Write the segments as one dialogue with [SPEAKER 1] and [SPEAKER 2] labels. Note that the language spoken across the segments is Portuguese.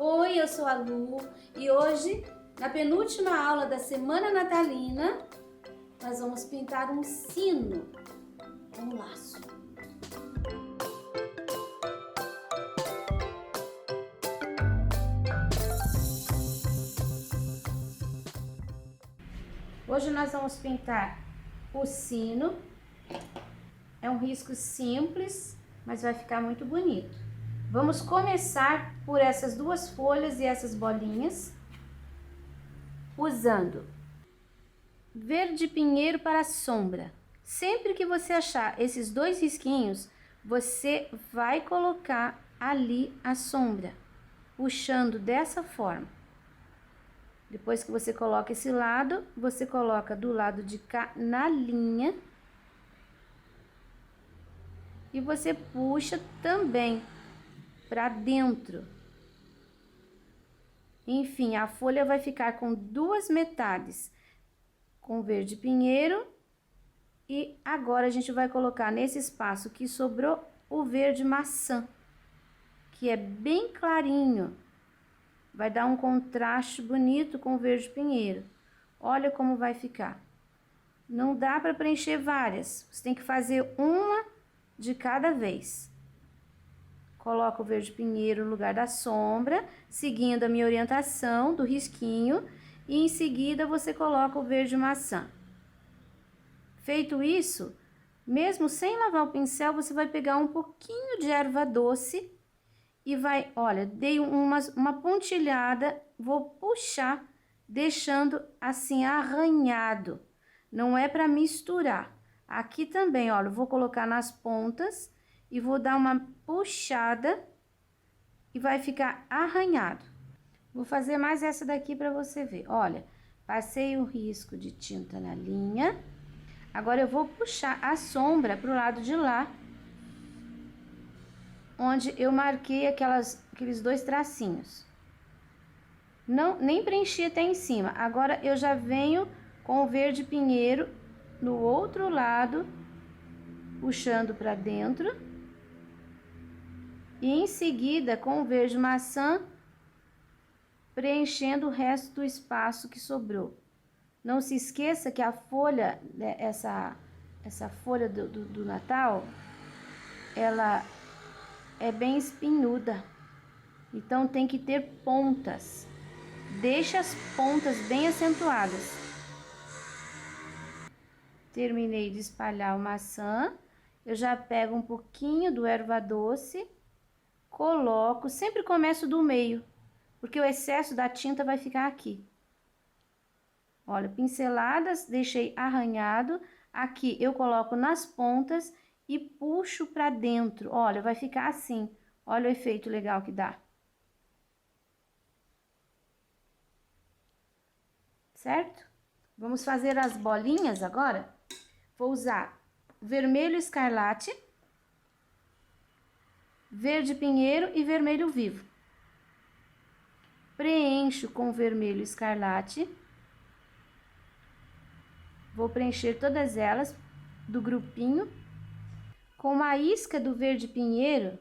[SPEAKER 1] Oi, eu sou a Lu e hoje, na penúltima aula da semana natalina, nós vamos pintar um sino com laço. Hoje nós vamos pintar o sino. É um risco simples, mas vai ficar muito bonito. Vamos começar por essas duas folhas e essas bolinhas, usando verde pinheiro para sombra. Sempre que você achar esses dois risquinhos, você vai colocar ali a sombra, puxando dessa forma. Depois que você coloca esse lado, você coloca do lado de cá na linha. E você puxa também para dentro. Enfim, a folha vai ficar com duas metades, com verde pinheiro. E agora a gente vai colocar nesse espaço que sobrou o verde maçã, que é bem clarinho. Vai dar um contraste bonito com o verde pinheiro. Olha como vai ficar. Não dá para preencher várias, você tem que fazer uma de cada vez. Coloca o verde pinheiro no lugar da sombra, seguindo a minha orientação do risquinho, e em seguida você coloca o verde maçã. Feito isso, mesmo sem lavar o pincel, você vai pegar um pouquinho de erva doce e vai, olha, dei uma pontilhada, vou puxar, deixando assim arranhado. Não é para misturar. Aqui também, olha, eu vou colocar nas pontas e vou dar uma puxada e vai ficar arranhado. Vou fazer mais essa daqui para você ver. Olha, passei o risco de tinta na linha. Agora eu vou puxar a sombra pro lado de lá, onde eu marquei aqueles dois tracinhos. Nem preenchi até em cima. Agora eu já venho com o verde pinheiro no outro lado, puxando para dentro. E em seguida, com o verde maçã, preenchendo o resto do espaço que sobrou. Não se esqueça que a folha, essa folha do Natal, ela é bem espinhuda. Então, tem que ter pontas. Deixa as pontas bem acentuadas. Terminei de espalhar o maçã. Eu já pego um pouquinho do erva doce, coloco, sempre começo do meio, porque o excesso da tinta vai ficar aqui. Olha, pinceladas, deixei arranhado. Aqui eu coloco nas pontas e puxo pra dentro. Olha, vai ficar assim. Olha o efeito legal que dá. Certo? Vamos fazer as bolinhas agora? Vou usar vermelho escarlate, verde pinheiro e vermelho vivo. Preencho com vermelho escarlate. Vou preencher todas elas do grupinho. Com uma isca do verde pinheiro,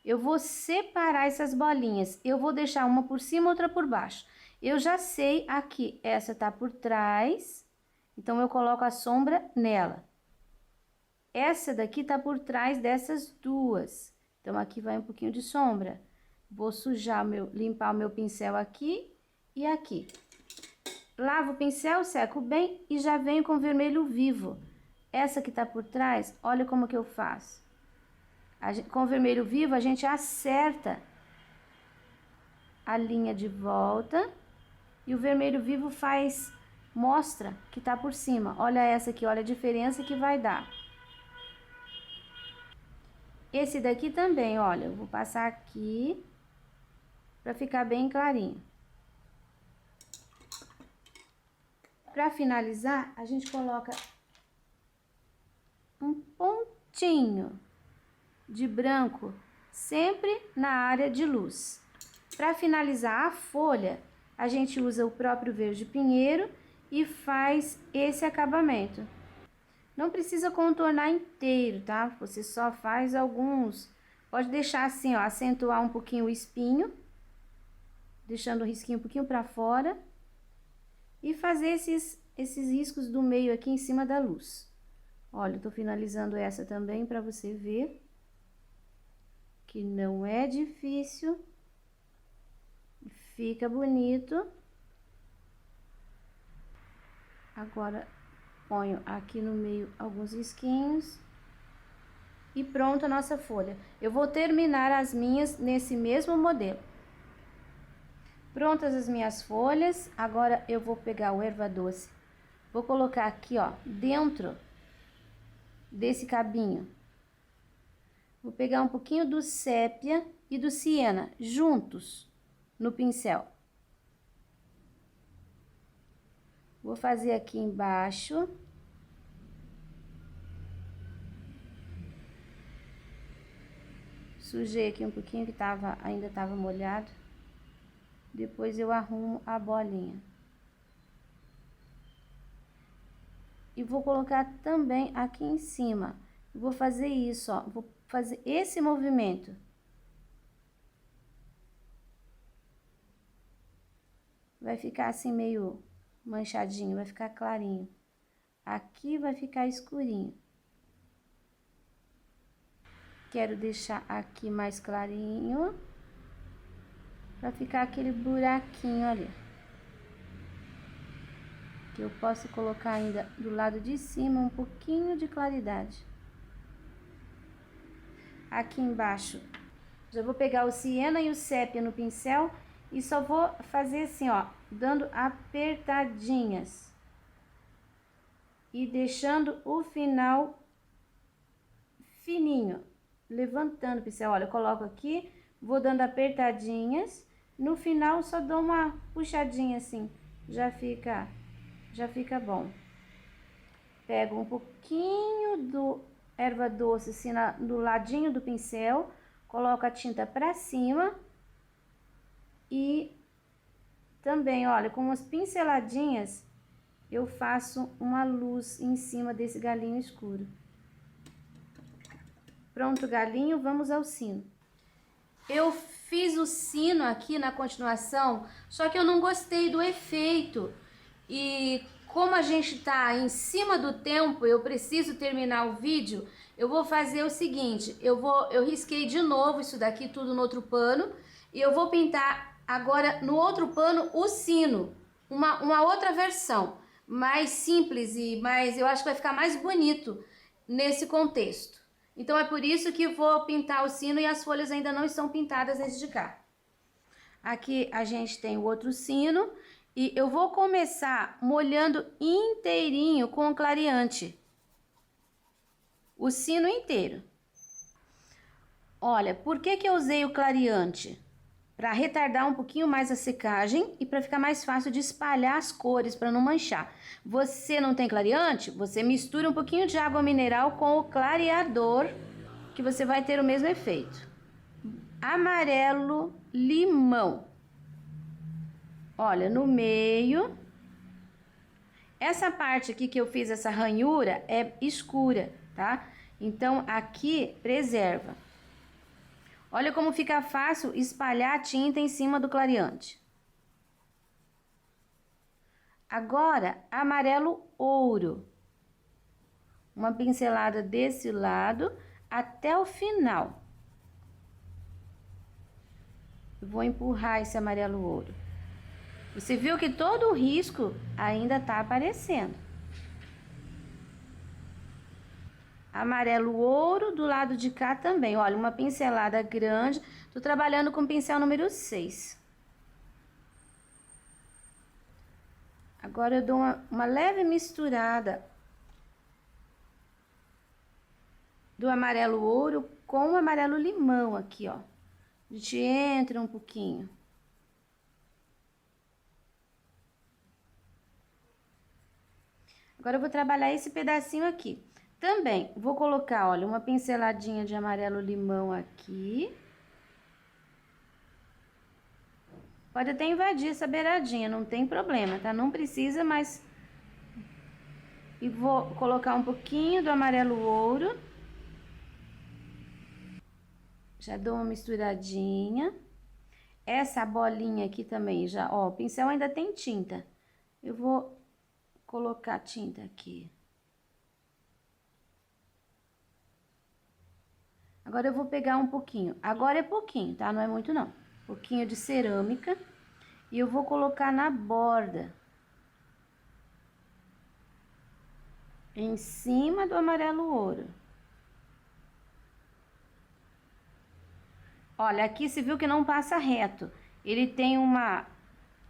[SPEAKER 1] eu vou separar essas bolinhas. Eu vou deixar uma por cima, outra por baixo. Eu já sei aqui, essa tá por trás, então eu coloco a sombra nela. Essa daqui tá por trás dessas duas, então aqui vai um pouquinho de sombra. Vou limpar o meu pincel aqui e aqui. Lavo o pincel, seco bem e já venho com vermelho vivo. Essa que tá por trás, olha como que eu faço. Com o vermelho vivo, a gente acerta a linha de volta. E o vermelho vivo mostra que tá por cima. Olha essa aqui, olha a diferença que vai dar. Esse daqui também, olha, eu vou passar aqui para ficar bem clarinho. Para finalizar, a gente coloca um pontinho de branco sempre na área de luz. Para finalizar a folha, a gente usa o próprio verde pinheiro e faz esse acabamento. Não precisa contornar inteiro, tá? Você só faz alguns. Pode deixar assim, ó, acentuar um pouquinho o espinho. deixando o risquinho um pouquinho para fora. E fazer esses riscos do meio aqui em cima da luz. Olha, eu tô finalizando essa também para você ver que não é difícil, fica bonito. Agora, ponho aqui no meio alguns risquinhos e pronto a nossa folha. Eu vou terminar as minhas nesse mesmo modelo. Prontas as minhas folhas, agora eu vou pegar o erva doce, vou colocar aqui, ó, dentro desse cabinho. Vou pegar um pouquinho do sépia e do siena juntos no pincel. Vou fazer aqui embaixo. Sujei aqui um pouquinho que ainda tava molhado. Depois eu arrumo a bolinha. E vou colocar também aqui em cima. Vou fazer isso, ó. Vou fazer esse movimento. Vai ficar assim meio manchadinho, vai ficar clarinho. Aqui vai ficar escurinho. Quero deixar aqui mais clarinho, para ficar aquele buraquinho ali. Que eu posso colocar ainda do lado de cima um pouquinho de claridade. Aqui embaixo, já vou pegar o siena e o sépia no pincel e só vou fazer assim, ó, dando apertadinhas. E deixando o final fininho, levantando o pincel. Olha, eu coloco aqui, vou dando apertadinhas, no final só dou uma puxadinha assim, já fica bom. Pego um pouquinho do erva doce assim no ladinho do pincel, coloco a tinta pra cima e também, olha, com umas pinceladinhas eu faço uma luz em cima desse galinho escuro. Pronto o galinho, vamos ao sino. Eu fiz o sino aqui na continuação, só que eu não gostei do efeito. E como a gente tá em cima do tempo, eu preciso terminar o vídeo, eu vou fazer o seguinte, eu risquei de novo isso daqui tudo no outro pano, e eu vou pintar agora no outro pano o sino, uma outra versão, mais simples e mais, eu acho que vai ficar mais bonito nesse contexto. Então é por isso que vou pintar o sino e as folhas ainda não estão pintadas nesse de cá. Aqui a gente tem o outro sino e eu vou começar molhando inteirinho com o clareante. O sino inteiro. Olha, por que que eu usei o clareante? Para retardar um pouquinho mais a secagem e para ficar mais fácil de espalhar as cores, para não manchar. Você não tem clareante? Você mistura um pouquinho de água mineral com o clareador, que você vai ter o mesmo efeito. Amarelo limão. Olha, no meio. Essa parte aqui que eu fiz essa ranhura é escura, tá? Então, aqui preserva. Olha como fica fácil espalhar a tinta em cima do clareante. Agora, amarelo ouro. Uma pincelada desse lado até o final. Eu vou empurrar esse amarelo ouro. Você viu que todo o risco ainda tá aparecendo. Amarelo ouro do lado de cá também. Olha, uma pincelada grande. Tô trabalhando com o pincel número 6. Agora eu dou uma leve misturada do amarelo ouro com o amarelo limão aqui, ó. A gente entra um pouquinho. Agora eu vou trabalhar esse pedacinho aqui. Também vou colocar, olha, uma pinceladinha de amarelo limão aqui. Pode até invadir essa beiradinha, não tem problema, tá? Não precisa, mas... E vou colocar um pouquinho do amarelo ouro. Já dou uma misturadinha. essa bolinha aqui também já, ó, o pincel ainda tem tinta. Eu vou colocar tinta aqui. Agora eu vou pegar um pouquinho, agora é pouquinho, tá? Não é muito não. Um pouquinho de cerâmica e eu vou colocar na borda. Em cima do amarelo ouro. Olha, aqui você viu que não passa reto. Ele tem uma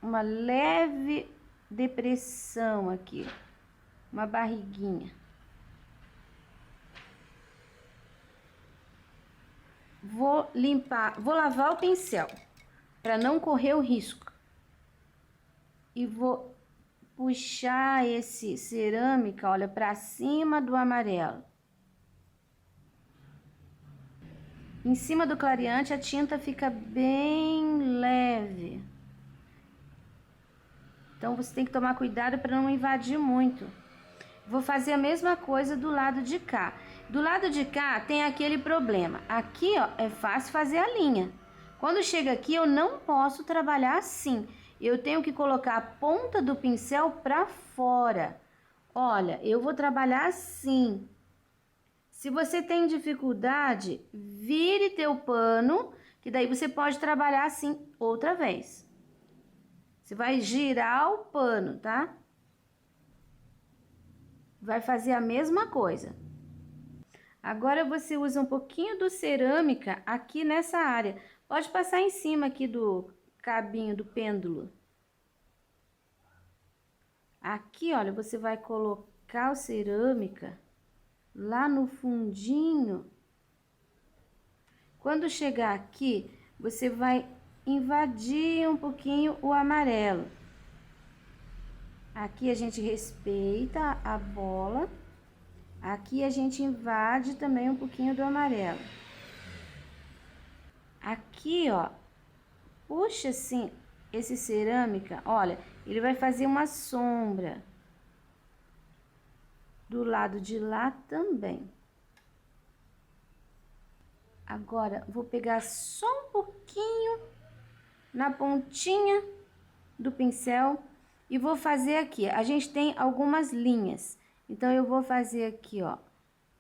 [SPEAKER 1] leve depressão aqui. Uma barriguinha. Vou limpar, vou lavar o pincel para não correr o risco. E vou puxar esse cerâmica, olha, para cima do amarelo. Em cima do clareante a tinta fica bem leve. Então você tem que tomar cuidado para não invadir muito. Vou fazer a mesma coisa do lado de cá. Do lado de cá tem aquele problema. Aqui, ó, é fácil fazer a linha. Quando chega aqui eu não posso trabalhar assim. Eu tenho que colocar a ponta do pincel para fora. Olha, eu vou trabalhar assim. Se você tem dificuldade, vire teu pano, que daí você pode trabalhar assim outra vez. Você vai girar o pano, tá? Vai fazer a mesma coisa. Agora você usa um pouquinho do cerâmica aqui nessa área. Pode passar em cima aqui do cabinho do pêndulo. Aqui, olha, você vai colocar o cerâmica lá no fundinho. Quando chegar aqui, você vai invadir um pouquinho o amarelo. Aqui a gente respeita a bola. Aqui a gente invade também um pouquinho do amarelo. Aqui, ó, puxa assim esse cerâmica, olha, ele vai fazer uma sombra. Do lado de lá também. Agora, vou pegar só um pouquinho na pontinha do pincel e vou fazer aqui. A gente tem algumas linhas, então eu vou fazer aqui, ó,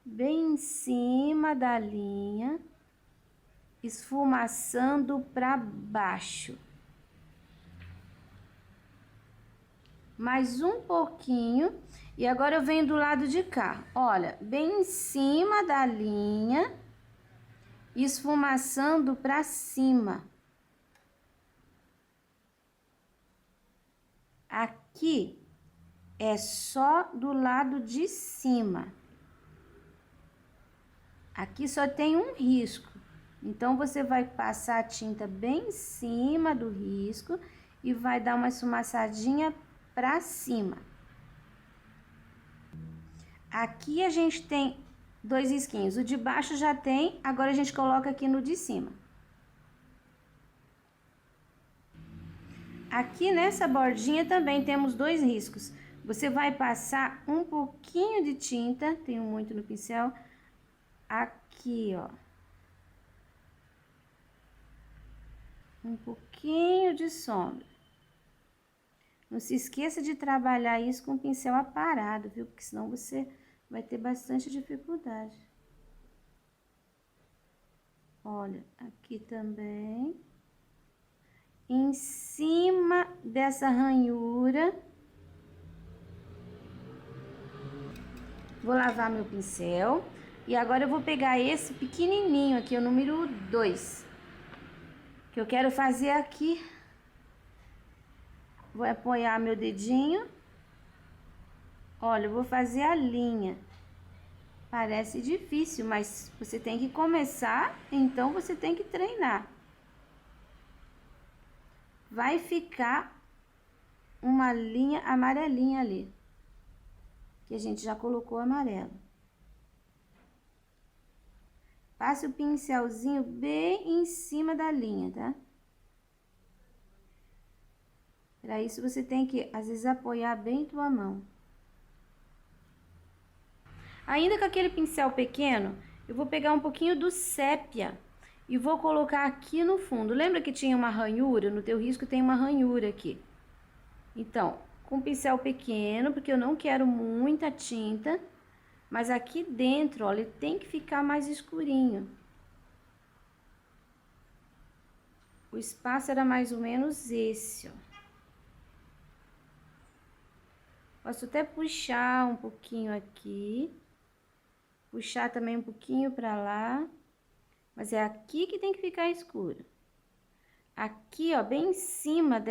[SPEAKER 1] bem em cima da linha, esfumaçando para baixo. Mais um pouquinho. E agora eu venho do lado de cá, olha, bem em cima da linha, esfumaçando para cima. Aqui é só do lado de cima. Aqui só tem um risco, então você vai passar a tinta bem em cima do risco e vai dar uma esfumaçadinha para cima. Aqui a gente tem dois risquinhos, o de baixo já tem, agora a gente coloca aqui no de cima. Aqui nessa bordinha também temos dois riscos. Você vai passar um pouquinho de tinta, tenho muito no pincel, aqui, ó. Um pouquinho de sombra. Não se esqueça de trabalhar isso com o pincel aparado, viu? Porque senão você vai ter bastante dificuldade. Olha, aqui também. Em cima dessa ranhura. Vou lavar meu pincel. E agora eu vou pegar esse pequenininho aqui, o número 2. Que eu quero fazer aqui. Vou apoiar meu dedinho. Olha, eu vou fazer a linha. Parece difícil, mas você tem que começar, então você tem que treinar. Vai ficar uma linha amarelinha ali. Que a gente já colocou amarelo. Passe o pincelzinho bem em cima da linha, tá? Para isso, você tem que, às vezes, apoiar bem tua mão. Ainda com aquele pincel pequeno, eu vou pegar um pouquinho do sépia e vou colocar aqui no fundo. Lembra que tinha uma ranhura? No teu risco tem uma ranhura aqui. Então, com pincel pequeno, porque eu não quero muita tinta, mas aqui dentro, ó, ele tem que ficar mais escurinho. O espaço era mais ou menos esse, ó. Posso até puxar um pouquinho aqui, puxar também um pouquinho pra lá, mas é aqui que tem que ficar escuro. Aqui, ó, bem em cima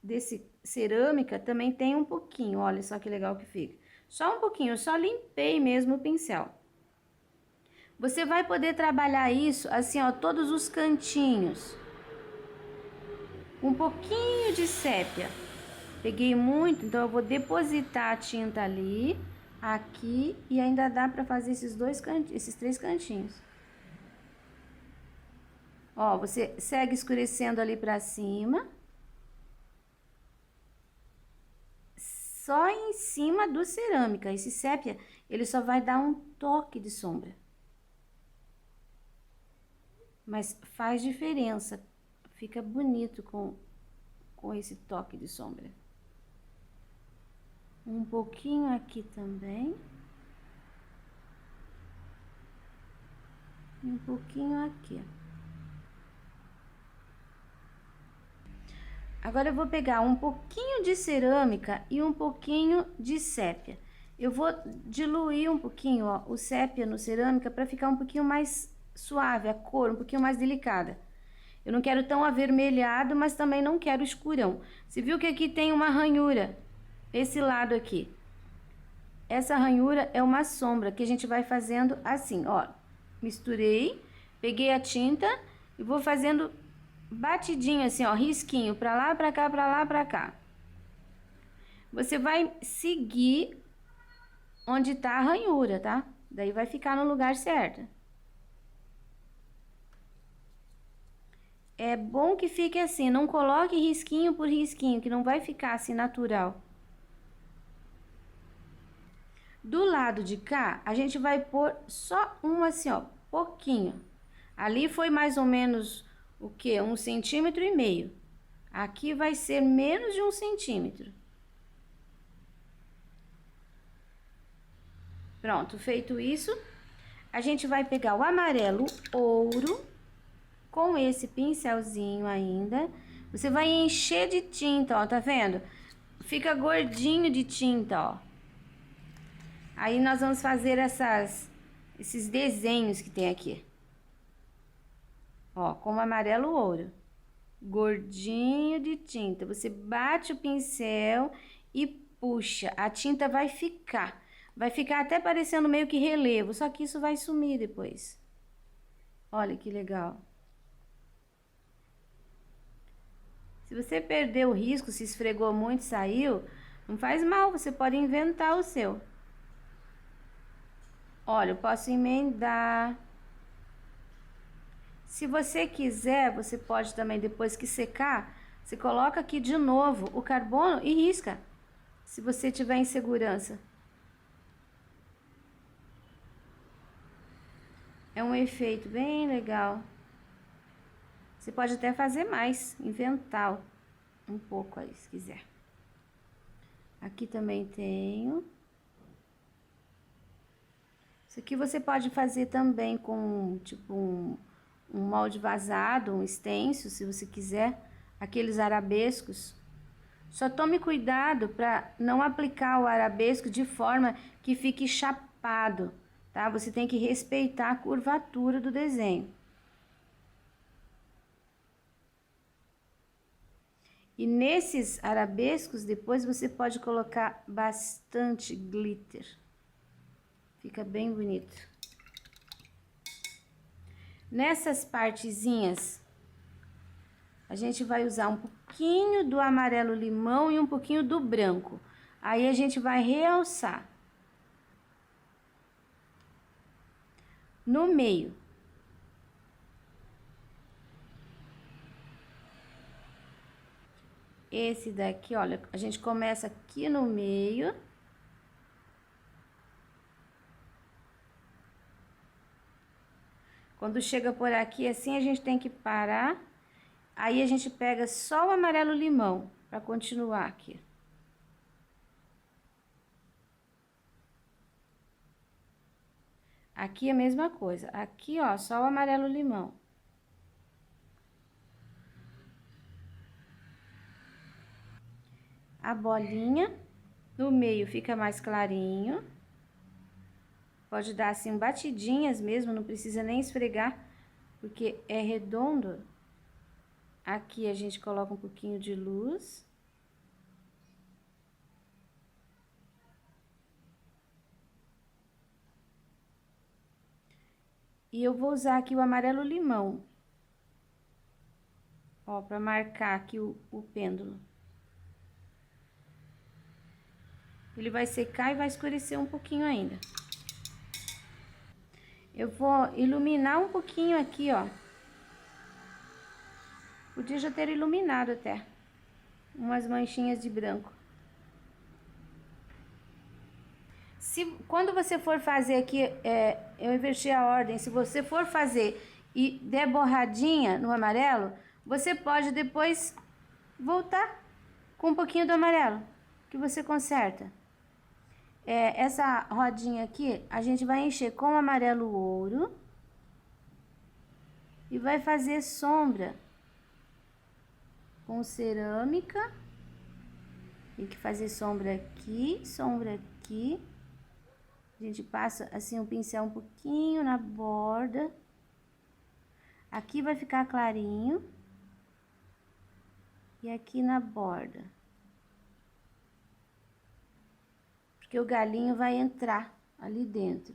[SPEAKER 1] desse cerâmica também tem um pouquinho, olha só que legal que fica. Só um pouquinho, eu só limpei mesmo o pincel. Você vai poder trabalhar isso assim, ó, todos os cantinhos. Um pouquinho de sépia. Peguei muito, então eu vou depositar a tinta ali, aqui, e ainda dá pra fazer esses três cantinhos. Ó, você segue escurecendo ali pra cima. Só em cima do cerâmica. Esse sépia, ele só vai dar um toque de sombra. Mas faz diferença. Fica bonito com esse toque de sombra. Um pouquinho aqui também. E um pouquinho aqui. Agora eu vou pegar um pouquinho de cerâmica e um pouquinho de sépia. Eu vou diluir um pouquinho, ó, o sépia no cerâmica para ficar um pouquinho mais suave, a cor um pouquinho mais delicada. Eu não quero tão avermelhado, mas também não quero escurão. Você viu que aqui tem uma ranhura, esse lado aqui. Essa ranhura é uma sombra que a gente vai fazendo assim, ó. Misturei, peguei a tinta e vou fazendo batidinho assim, ó, risquinho, pra lá, pra cá, pra lá, pra cá. Você vai seguir onde tá a ranhura, tá? Daí vai ficar no lugar certo. É bom que fique assim, não coloque risquinho por risquinho, que não vai ficar assim natural. Do lado de cá, a gente vai pôr só um assim, ó, pouquinho. Ali foi mais ou menos o quê? 1,5 centímetros. Aqui vai ser menos de 1 centímetro. Pronto, feito isso, a gente vai pegar o amarelo ouro com esse pincelzinho ainda. Você vai encher de tinta, ó, tá vendo? Fica gordinho de tinta, ó. Aí nós vamos fazer esses desenhos que tem aqui. Ó, com o amarelo ouro. Gordinho de tinta. Você bate o pincel e puxa. A tinta vai ficar. Vai ficar até parecendo meio que relevo, só que isso vai sumir depois. Olha que legal. Se você perdeu o risco, se esfregou muito e saiu, não faz mal, você pode inventar o seu. Olha, eu posso emendar. Se você quiser, você pode também, depois que secar, você coloca aqui de novo o carbono e risca, se você tiver insegurança. É um efeito bem legal. Você pode até fazer mais, inventar um pouco aí, se quiser. Aqui também tenho. Isso aqui você pode fazer também com, tipo, um molde vazado, um stencil, se você quiser, aqueles arabescos. Só tome cuidado para não aplicar o arabesco de forma que fique chapado, tá? Você tem que respeitar a curvatura do desenho. E nesses arabescos, depois você pode colocar bastante glitter. Fica bem bonito. Nessas partezinhas, a gente vai usar um pouquinho do amarelo limão e um pouquinho do branco. Aí a gente vai realçar. No meio. Esse daqui, olha, a gente começa aqui no meio. Quando chega por aqui assim, a gente tem que parar. Aí a gente pega só o amarelo limão para continuar aqui. Aqui é a mesma coisa. Aqui, ó, só o amarelo limão. A bolinha no meio fica mais clarinho. Pode dar assim batidinhas mesmo, não precisa nem esfregar, porque é redondo. Aqui a gente coloca um pouquinho de luz. E eu vou usar aqui o amarelo limão. Ó, pra marcar aqui o pêndulo. Ele vai secar e vai escurecer um pouquinho ainda. Eu vou iluminar um pouquinho aqui, ó. Podia já ter iluminado até. Umas manchinhas de branco. Quando você for fazer aqui, eu inverti a ordem. Se você for fazer e der borradinha no amarelo, você pode depois voltar com um pouquinho do amarelo, que você conserta. Essa rodinha aqui, a gente vai encher com amarelo ouro e vai fazer sombra com cerâmica. Tem que fazer sombra aqui, sombra aqui. A gente passa assim o pincel um pouquinho na borda. Aqui vai ficar clarinho. E aqui na borda. Porque o galinho vai entrar ali dentro.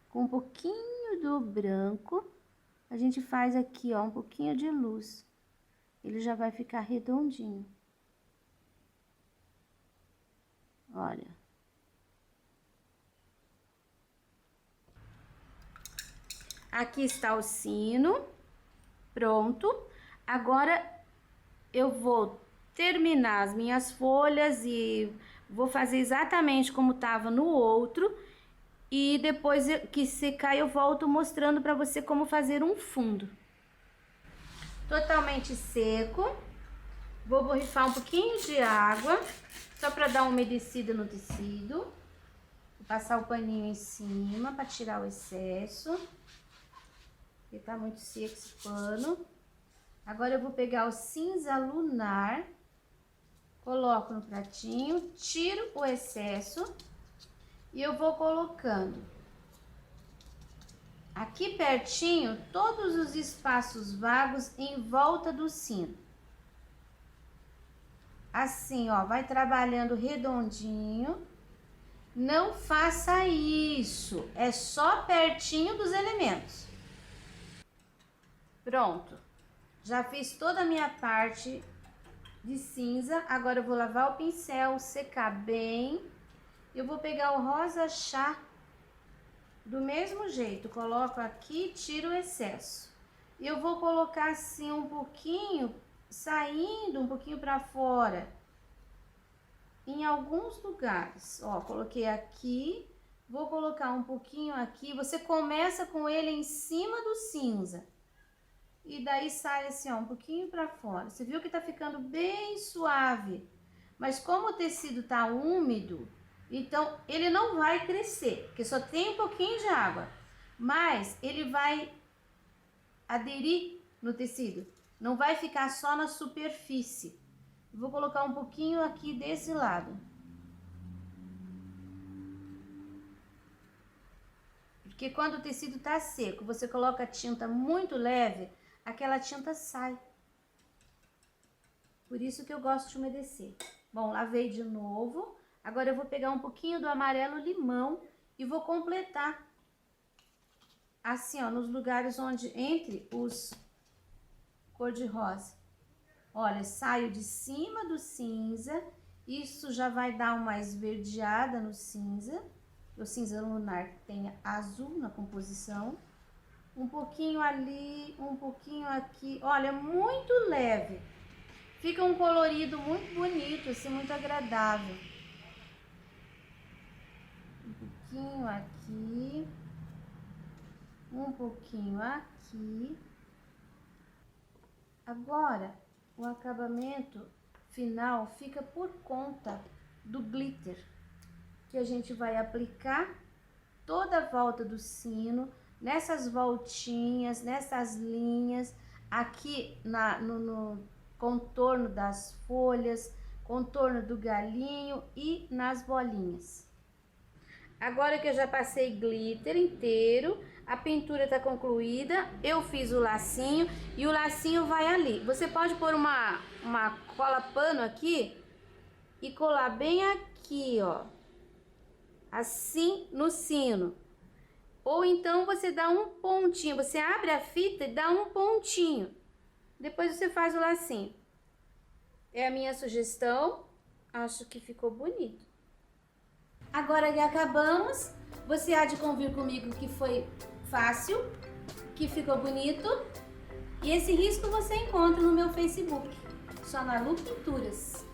[SPEAKER 1] Com um pouquinho do branco, a gente faz aqui, ó, um pouquinho de luz. Ele já vai ficar redondinho. Olha. Aqui está o sino, pronto. Agora, eu vou terminar as minhas folhas e vou fazer exatamente como estava no outro. E depois que secar, eu volto mostrando para você como fazer um fundo. Totalmente seco. Vou borrifar um pouquinho de água, só para dar uma umedecida no tecido. Vou passar o paninho em cima para tirar o excesso. Porque tá muito seco esse pano. Agora eu vou pegar o cinza lunar, coloco no pratinho, tiro o excesso e eu vou colocando aqui pertinho todos os espaços vagos em volta do sino. Assim, ó, vai trabalhando redondinho. Não faça isso, é só pertinho dos elementos. Pronto, já fiz toda a minha parte de cinza. Agora eu vou lavar o pincel, secar bem. Eu vou pegar o rosa chá do mesmo jeito, coloco aqui, tiro o excesso. E eu vou colocar assim um pouquinho, saindo um pouquinho para fora, em alguns lugares. Ó, coloquei aqui, vou colocar um pouquinho aqui. Você começa com ele em cima do cinza. E daí sai assim, ó, um pouquinho pra fora. Você viu que tá ficando bem suave. Mas como o tecido tá úmido, então ele não vai crescer, porque só tem um pouquinho de água. Mas ele vai aderir no tecido. Não vai ficar só na superfície. Vou colocar um pouquinho aqui desse lado. Porque quando o tecido tá seco, você coloca a tinta muito leve, aquela tinta sai. Por isso que eu gosto de umedecer. Bom, lavei de novo. Agora eu vou pegar um pouquinho do amarelo limão e vou completar. Assim, ó, nos lugares onde entre os cor de rosa. Olha, saio de cima do cinza. Isso já vai dar uma esverdeada no cinza. O cinza lunar tem azul na composição. Um pouquinho ali, um pouquinho aqui. Olha, muito leve. Fica um colorido muito bonito, assim, muito agradável. Um pouquinho aqui. um pouquinho aqui. Agora, o acabamento final fica por conta do glitter, que a gente vai aplicar toda a volta do sino, nessas voltinhas, nessas linhas, aqui no contorno das folhas, contorno do galinho e nas bolinhas. Agora que eu já passei glitter inteiro, a pintura tá concluída, eu fiz o lacinho e o lacinho vai ali. Você pode pôr uma cola pano aqui e colar bem aqui, ó, assim no sino. Ou então você dá um pontinho, você abre a fita e dá um pontinho. Depois você faz o lacinho. É a minha sugestão, acho que ficou bonito. Agora que acabamos, você há de convir comigo que foi fácil, que ficou bonito. E esse risco você encontra no meu Facebook, Sonalu Pinturas.